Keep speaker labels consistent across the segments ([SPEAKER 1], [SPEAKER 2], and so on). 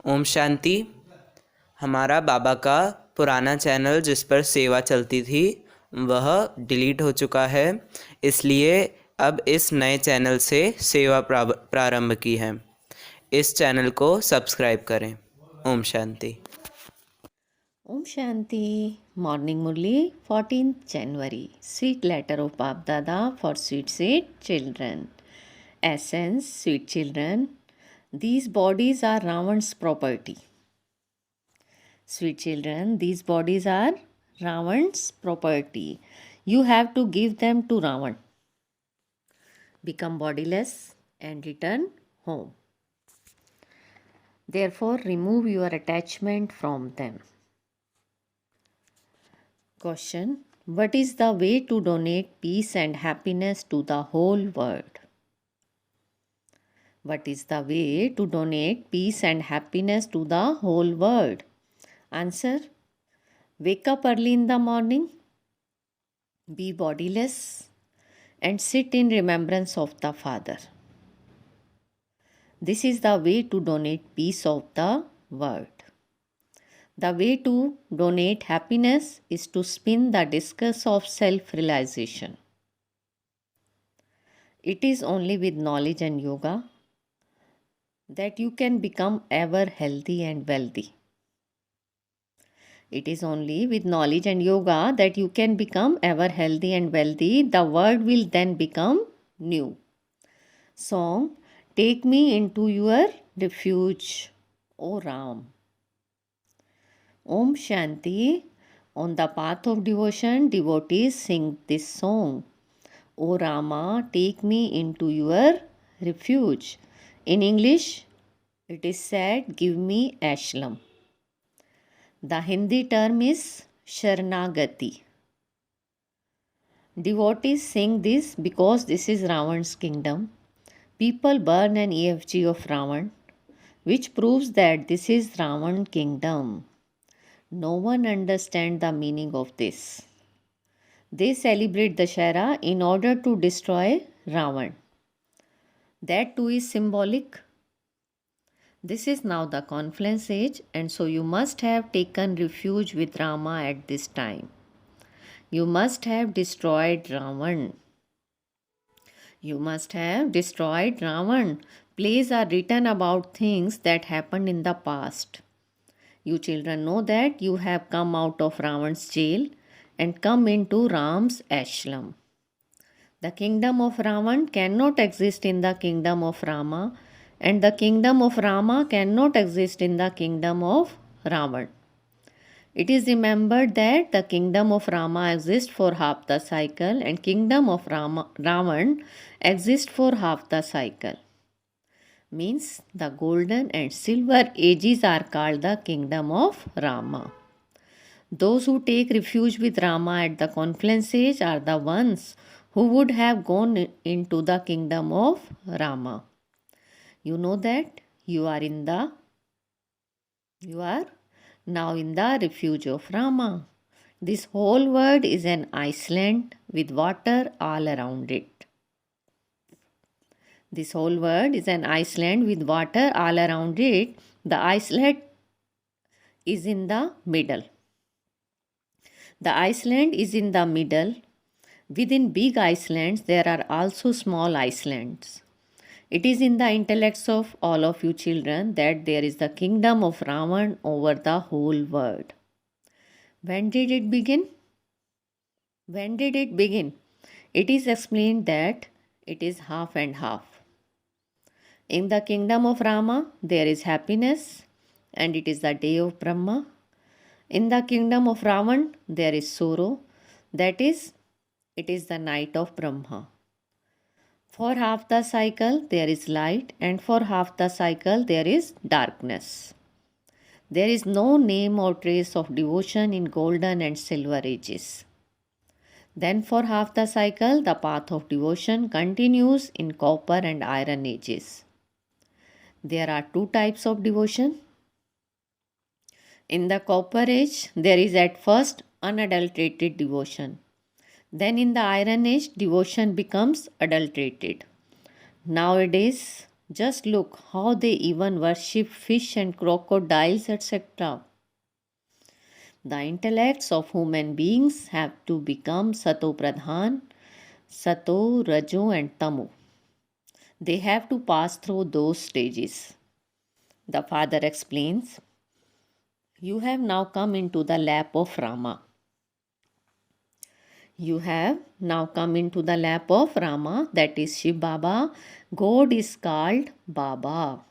[SPEAKER 1] ओम शांति। हमारा बाबा का पुराना चैनल जिस पर सेवा चलती थी वह डिलीट हो चुका है, इसलिए अब इस नए चैनल से सेवा प्रारंभ की है। इस चैनल को सब्सक्राइब करें। Om Shanti.
[SPEAKER 2] Om Shanti. Morning Murli, 14th January. Sweet letter of Bap Dada for sweet children. Essence, sweet children. These bodies are Ravan's property. Sweet children, these bodies are Ravan's property. You have to give them to Ravan. Become bodiless and return home. Therefore, remove your attachment from them. Question: what is the way to donate peace and happiness to the whole world? What is the way to donate peace and happiness to the whole world? Answer: wake up early in the morning, be bodiless, and sit in remembrance of the Father. This is the way to donate peace of the world. The way to donate happiness is to spin the discus of self-realization. It is only with knowledge and yoga that you can become ever healthy and wealthy. It is only with knowledge and yoga that you can become ever healthy and wealthy. The world will then become new. Song: take me into your refuge, O Ram. Om Shanti. On the path of devotion, devotees sing this song. O Rama, take me into your refuge. In English, it is said, give me ashram. The Hindi term is Sharanagati. Devotees sing this because this is Ravan's kingdom. People burn an effigy of Ravan, which proves that this is Ravan's kingdom. No one understands the meaning of this. They celebrate Dashera in order to destroy Ravan. That too is symbolic. This is now the confluence age, and so you must have taken refuge with Rama at this time. You must have destroyed Ravan. You must have destroyed Ravan. Plays are written about things that happened in the past. You children know that you have come out of Ravan's jail and come into Ram's ashram. The kingdom of Ravan cannot exist in the kingdom of Rama, and the kingdom of Rama cannot exist in the kingdom of Ravan. It is remembered that the kingdom of Rama exists for half the cycle and kingdom of Ravan exists for half the cycle. Means the golden and silver ages are called the kingdom of Rama. Those who take refuge with Rama at the confluence age are the ones who would have gone into the kingdom of Rama. You know that you are now in the refuge of Rama. This whole world is an island with water all around it. This whole world is an island with water all around it. The island is in the middle. The island is in the middle. Within big islands, there are also small islands. It is in the intellects of all of you children that there is the kingdom of Ravan over the whole world. When did it begin? When did it begin? It is explained that it is half and half. In the kingdom of Rama, there is happiness, and it is the day of Brahma. In the kingdom of Ravan, there is sorrow, that is, it is the night of Brahma. For half the cycle, there is light, and for half the cycle, there is darkness. There is no name or trace of devotion in golden and silver ages. Then, for half the cycle, the path of devotion continues in copper and iron ages. There are two types of devotion. In the copper age, there is at first unadulterated devotion. Then in the iron age, devotion becomes adulterated. Nowadays, Just look how they even worship fish and crocodiles, etc. The intellects of human beings have to become Sato Pradhan, Sato, Rajo, and Tamu. They have to pass through those stages. The father explains, you have now come into the lap of Rama. You have now come into the lap of Rama, that is Shiv Baba. God is called Baba.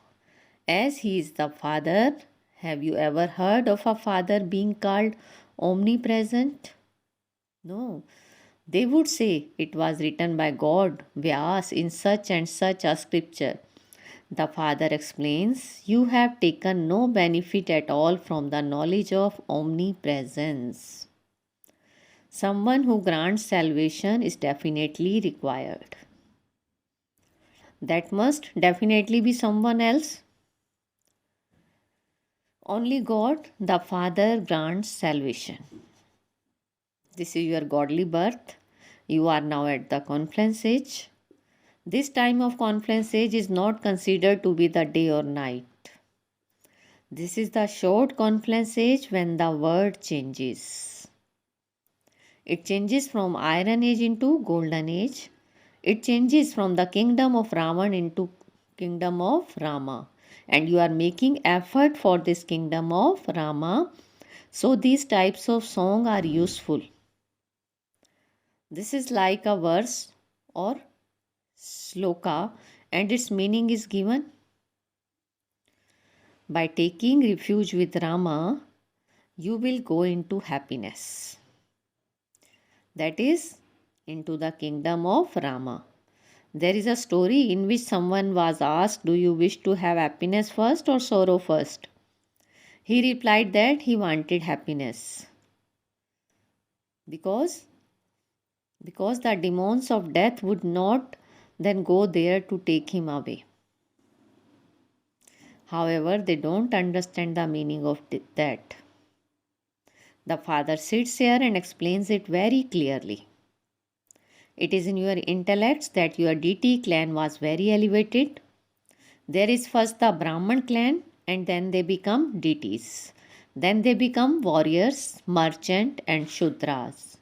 [SPEAKER 2] As he is the father, have you ever heard of a father being called omnipresent? No. They would say it was written by God, Vyas, in such and such a scripture. The father explains, you have taken no benefit at all from the knowledge of omnipresence. Someone who grants salvation is definitely required. That must definitely be someone else. Only God, the Father, grants salvation. This is your godly birth. You are now at the confluence age. This time of confluence age is not considered to be the day or night. This is the short confluence age when the world changes. It changes from Iron Age into Golden Age. It changes from the kingdom of Ravan into kingdom of Rama. And you are making effort for this kingdom of Rama. So these types of song are useful. This is like a verse or sloka and its meaning is given. By taking refuge with Rama, you will go into happiness. That is, into the kingdom of Rama. There is a story in which someone was asked, do you wish to have happiness first or sorrow first? He replied that he wanted happiness. Because the demons of death would not then go there to take him away. However, they don't understand the meaning of that. The father sits here and explains it very clearly. It is in your intellects that your deity clan was very elevated. There is first the Brahman clan and then they become deities. Then they become warriors, merchant and Shudras.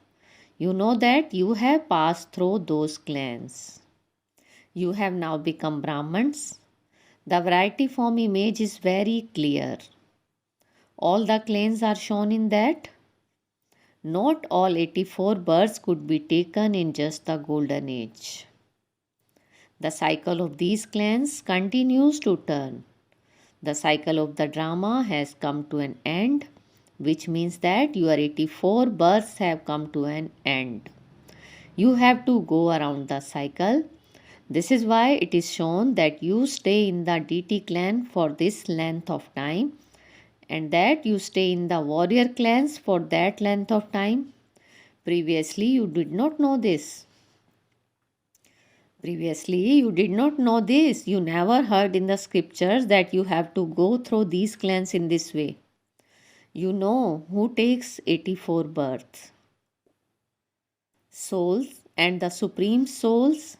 [SPEAKER 2] You know that you have passed through those clans. You have now become Brahmins. The variety form image is very clear. All the clans are shown in that. Not all 84 births could be taken in just the golden age. The cycle of these clans continues to turn. The cycle of the drama has come to an end, which means that your 84 births have come to an end. You have to go around the cycle. This is why it is shown that you stay in the deity clan for this length of time and that you stay in the warrior clans for that length of time. Previously, you did not know this. You never heard in the scriptures that you have to go through these clans in this way. You know who takes 84 births. Souls and the supreme souls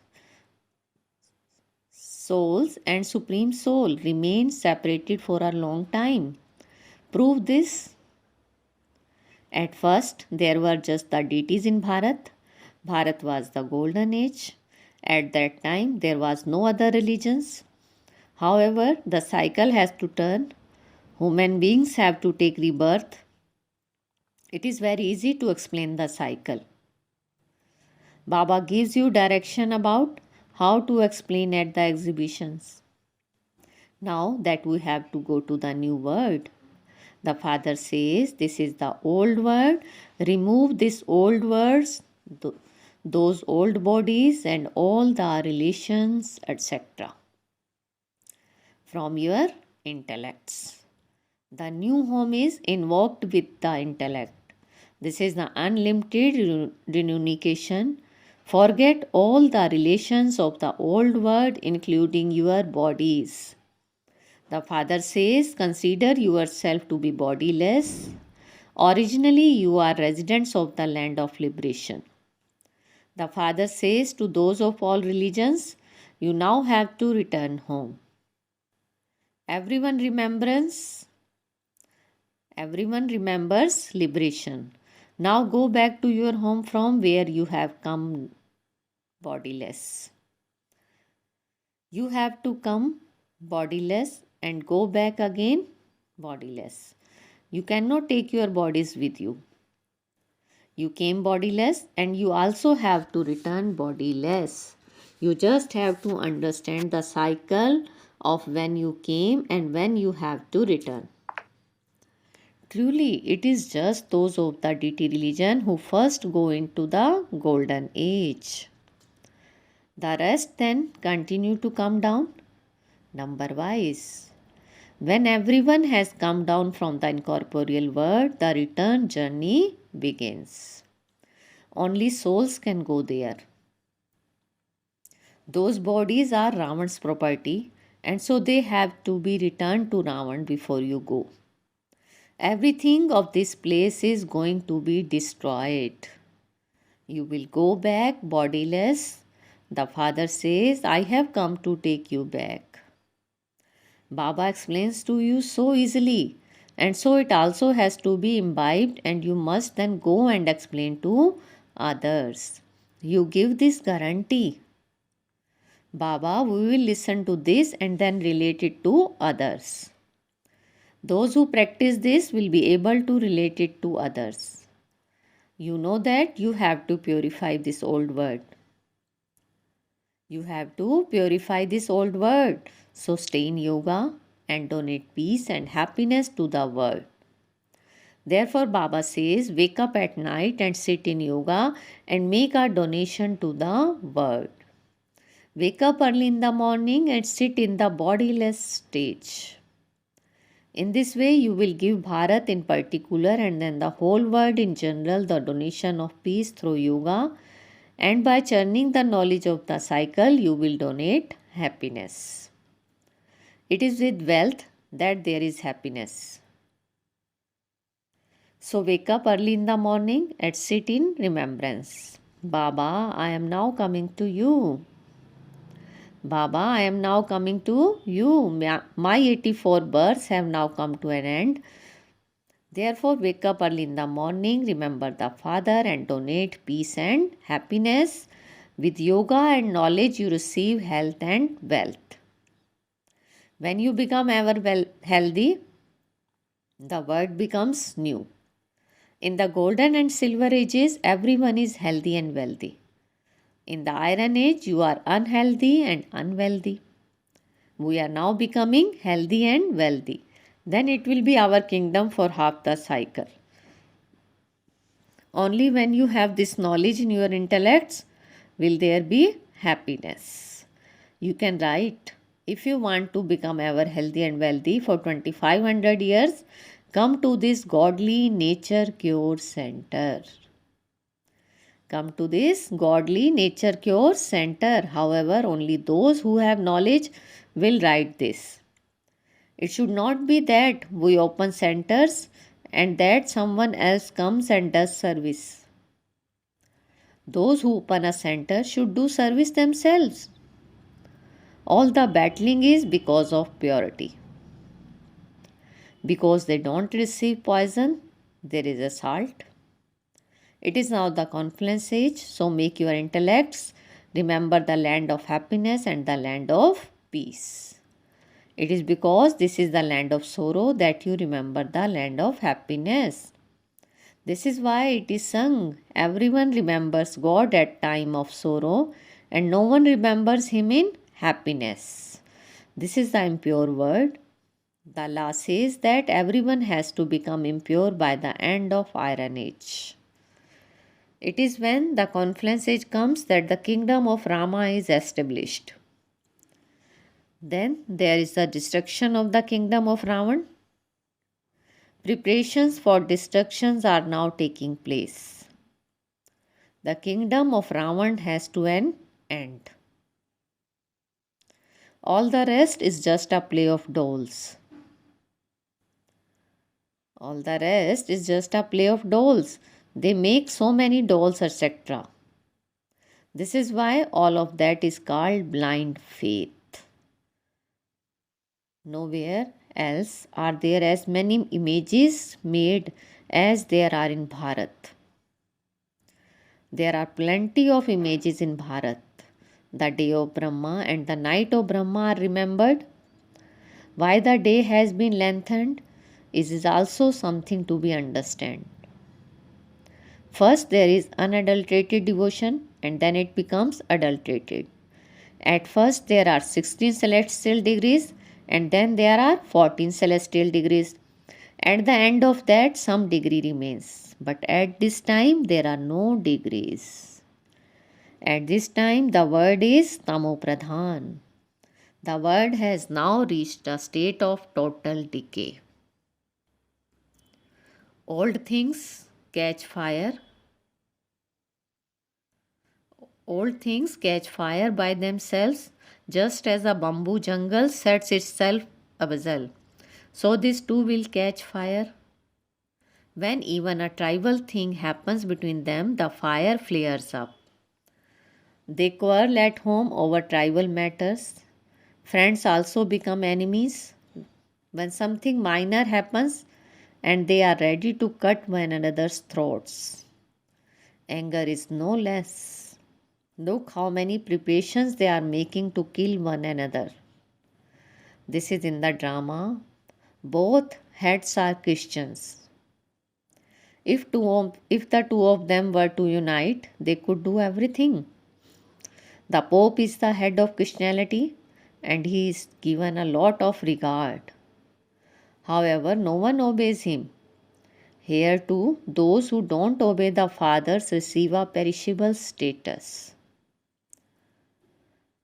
[SPEAKER 2] and supreme soul remain separated for a long time. Prove this. At first, there were just the deities in Bharat. Bharat was the golden age. At that time, there was no other religions. However, the cycle has to turn. Human beings have to take rebirth. It is very easy to explain the cycle. Baba gives you direction about how to explain at the exhibitions. Now that we have to go to the new world, the father says, this is the old world. Remove these old words, those old bodies and all the relations, etc. from your intellects. The new home is invoked with the intellect. This is the unlimited reunification. Forget all the relations of the old world, including your bodies. The father says, consider yourself to be bodiless. Originally, you are residents of the land of liberation. The father says to those of all religions, you now have to return home. Everyone remembers liberation. Now go back to your home from where you have come bodiless. You have to come bodiless and go back again bodiless. You cannot take your bodies with you. You came bodiless and you also have to return bodiless. You just have to understand the cycle of when you came and when you have to return. Truly, it is just those of the deity religion who first go into the golden age. The rest then continue to come down number wise. When everyone has come down from the incorporeal world, the return journey begins. Only souls can go there. Those bodies are Ravan's property, and so they have to be returned to Ravan before you go. Everything of this place is going to be destroyed. You will go back bodiless. The father says, I have come to take you back. Baba explains to you so easily, and so it also has to be imbibed, and you must then go and explain to others. You give this guarantee. Baba, we will listen to this and then relate it to others. Those who practice this will be able to relate it to others. You know that you have to purify this old world. You have to purify this old world. So stay in yoga and donate peace and happiness to the world. Therefore, Baba says, wake up at night and sit in yoga and make a donation to the world. Wake up early in the morning and sit in the bodiless stage. In this way, you will give Bharat in particular and then the whole world in general the donation of peace through yoga, and by churning the knowledge of the cycle, you will donate happiness. It is with wealth that there is happiness. So wake up early in the morning and sit in remembrance. Baba, I am now coming to you. Baba, I am now coming to you. My 84 births have now come to an end. Therefore, wake up early in the morning, remember the Father, and donate peace and happiness. With yoga and knowledge, you receive health and wealth. When you become ever healthy, the world becomes new. In the golden and silver ages, everyone is healthy and wealthy. In the iron age, you are unhealthy and unwealthy. We are now becoming healthy and wealthy. Then it will be our kingdom for half the cycle. Only when you have this knowledge in your intellects will there be happiness. You can write, if you want to become ever healthy and wealthy for 2500 years, come to this godly nature cure center. Come to this godly nature cure center. However, only those who have knowledge will write this. It should not be that we open centers and that someone else comes and does service. Those who open a center should do service themselves. All the battling is because of purity. Because they don't receive poison, there is a salt. It is now the confluence age, so make your intellects remember the land of happiness and the land of peace. It is because this is the land of sorrow that you remember the land of happiness. This is why it is sung, everyone remembers God at time of sorrow and no one remembers him in happiness. This is the impure word. The law says that everyone has to become impure by the end of Iron Age. It is when the confluence age comes that the kingdom of Rama is established. Then there is the destruction of the kingdom of Ravan. Preparations for destructions are now taking place. The kingdom of Ravan has to an end. All the rest is just a play of dolls. All the rest is just a play of dolls. They make so many dolls, etc. This is why all of that is called blind faith. Nowhere else are there as many images made as there are in Bharat. There are plenty of images in Bharat. The day of Brahma and the night of Brahma are remembered. Why the day has been lengthened is also something to be understood. First, there is unadulterated devotion and then it becomes adulterated. At first, there are 16 celestial degrees and then there are 14 celestial degrees. At the end of that, some degree remains. But at this time, there are no degrees. At this time, the word is Tamo Pradhan. The world has now reached a state of total decay. Old things catch fire. Old things catch fire by themselves, just as a bamboo jungle sets itself ablaze. So this too will catch fire. When even a trivial thing happens between them, the fire flares up. They quarrel at home over trivial matters. Friends also become enemies. When something minor happens and they are ready to cut one another's throats. Anger is no less. Look how many preparations they are making to kill one another. This is in the drama. Both heads are Christians. If the two of them were to unite, they could do everything. The Pope is the head of Christianity and he is given a lot of regard. However, no one obeys him. Here too, those who don't obey the fathers receive a perishable status.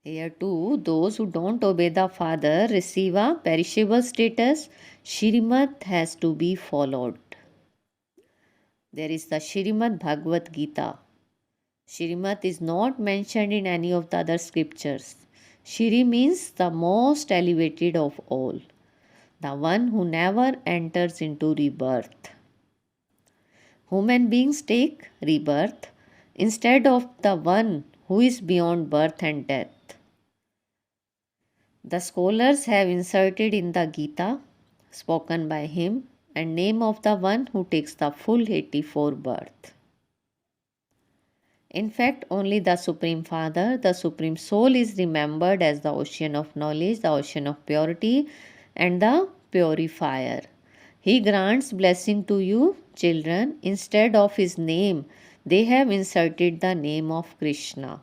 [SPEAKER 2] Here too, those who don't obey the father receive a perishable status. Shrimad has to be followed. There is the Shrimad Bhagavad Gita. Shrimad is not mentioned in any of the other scriptures. Shri means the most elevated of all, the one who never enters into rebirth. Human beings take rebirth instead of the one who is beyond birth and death. The scholars have inserted in the Gita, spoken by him, and name of the one who takes the full 84 birth. In fact, only the Supreme Father, the Supreme Soul is remembered as the ocean of knowledge, the ocean of purity, and the purifier. He grants blessing to you, children. Instead of his name, they have inserted the name of Krishna.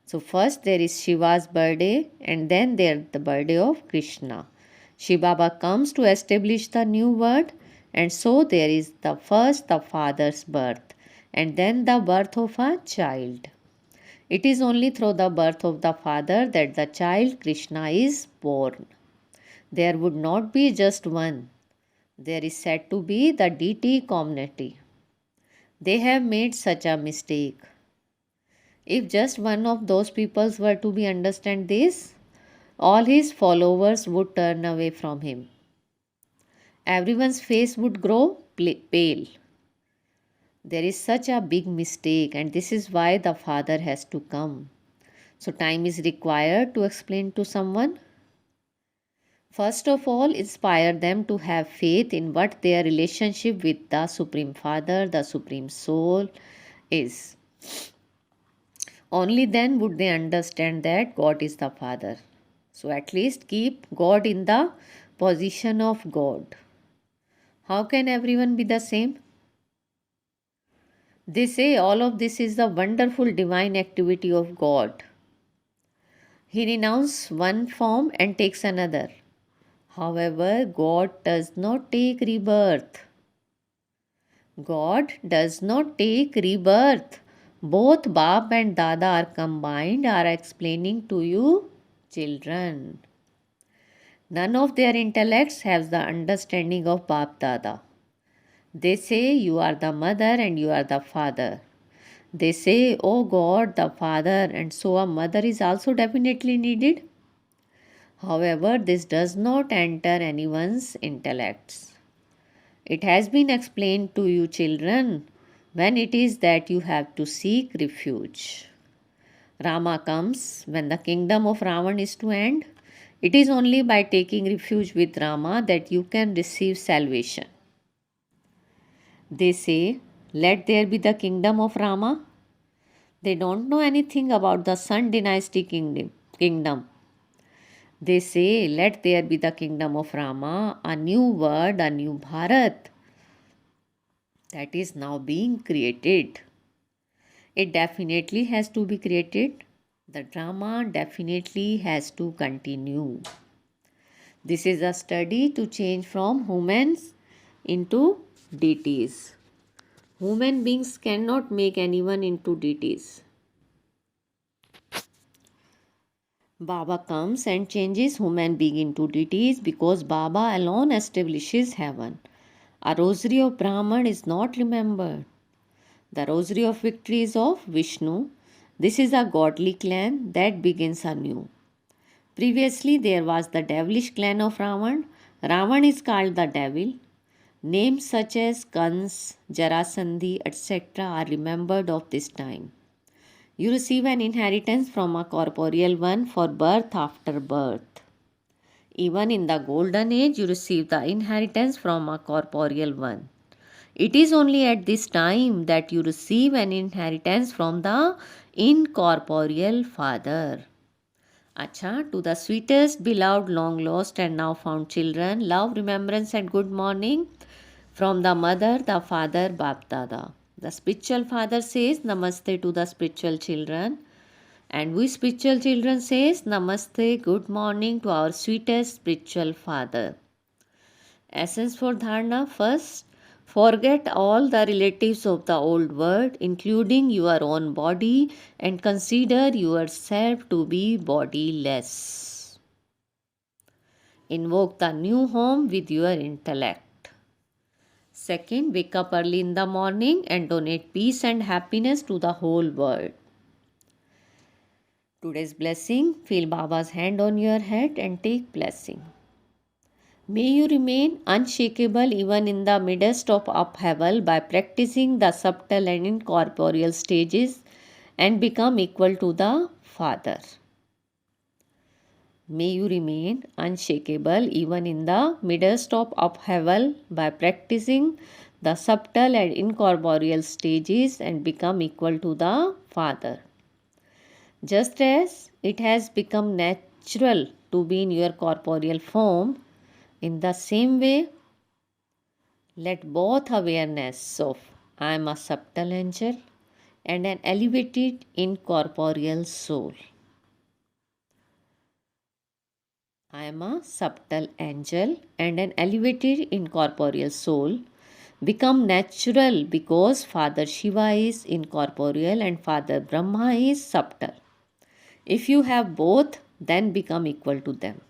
[SPEAKER 2] So first there is Shiva's birthday and then there the birthday of Krishna. Shiva Baba comes to establish the new world and so there is the first the father's birth and then the birth of a child. It is only through the birth of the father that the child Krishna is born. There would not be just one. There is said to be the deity community. They have made such a mistake. If just one of those peoples were to be understand this, all his followers would turn away from him. Everyone's face would grow pale. There is such a big mistake and this is why the father has to come. So time is required to explain to someone. First of all, inspire them to have faith in what their relationship with the Supreme Father, the Supreme Soul is. Only then would they understand that God is the Father. So at least keep God in the position of God. How can everyone be the same? They say all of this is the wonderful divine activity of God. He renounces one form and takes another. However, God does not take rebirth. God does not take rebirth. Both Bap and Dada are combined, are explaining to you, children. None of their intellects has the understanding of Bap Dada. They say you are the mother and you are the father. They say, oh God, the father, and so a mother is also definitely needed. However, this does not enter anyone's intellects. It has been explained to you, children, when it is that you have to seek refuge. Rama comes when the kingdom of Ravan is to end. It is only by taking refuge with Rama that you can receive salvation. They say, let there be the kingdom of Rama. They don't know anything about the Sun dynasty kingdom. They say, let there be the kingdom of Rama, a new world, a new Bharat that is now being created. It definitely has to be created. The drama definitely has to continue. This is a study to change from humans into deities. Human beings cannot make anyone into deities. Baba comes and changes human being into deities because Baba alone establishes heaven. A rosary of Brahman is not remembered. The rosary of victory is of Vishnu. This is a godly clan that begins anew. Previously, there was the devilish clan of Ravan. Ravan is called the devil. Names such as Kans, Jarasandhi, etc. are remembered of this time. You receive an inheritance from a corporeal one for birth after birth. Even in the golden age, you receive the inheritance from a corporeal one. It is only at this time that you receive an inheritance from the incorporeal Father. Acha, to the sweetest, beloved, long lost, and now found children, love, remembrance, and good morning from the mother, the father, Bap Dada. The spiritual father says Namaste to the spiritual children, and we spiritual children says Namaste, good morning to our sweetest spiritual father. Essence for Dharana. First, forget all the relatives of the old world, including your own body, and consider yourself to be bodiless. Invoke the new home with your intellect. Second, wake up early in the morning and donate peace and happiness to the whole world. Today's blessing, feel Baba's hand on your head and take blessing. May you remain unshakable even in the midst of upheaval by practicing the subtle and incorporeal stages and become equal to the Father. May you remain unshakable even in the midst of upheaval by practicing the subtle and incorporeal stages and become equal to the Father. Just as it has become natural to be in your corporeal form, in the same way, let both awareness of I am a subtle angel and an elevated incorporeal soul. I am a subtle angel and an elevated incorporeal soul become natural because Father Shiva is incorporeal and Father Brahma is subtle. If you have both, then become equal to them.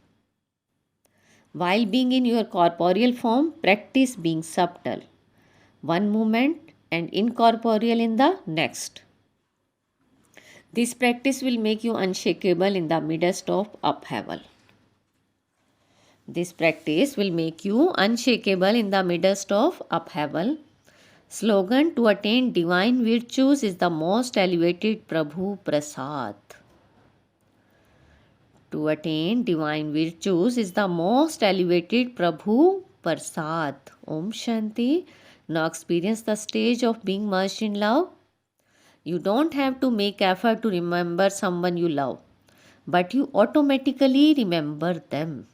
[SPEAKER 2] While being in your corporeal form, practice being subtle, one moment, and incorporeal in the next. This practice will make you unshakable in the midst of upheaval. This practice will make you unshakable in the midst of upheaval. Slogan: to attain divine virtues is the most elevated Prabhu Prasad. To attain divine virtues is the most elevated Prabhu Prasad. Om Shanti. Now experience the stage of being merged in love. You don't have to make effort to remember someone you love, but you automatically remember them.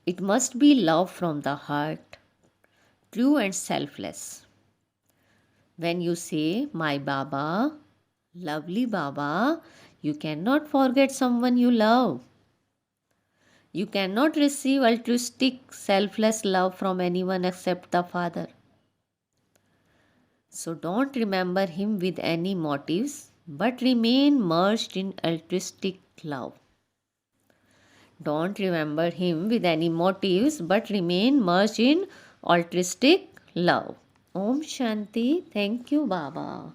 [SPEAKER 2] It must be love from the heart, true and selfless. When you say, my Baba, lovely Baba, you cannot forget someone you love. You cannot receive altruistic, selfless love from anyone except the Father. So don't remember him with any motives, but remain merged in altruistic love. Don't remember him with any motives, but remain merged in altruistic love. Om Shanti. Thank you, Baba.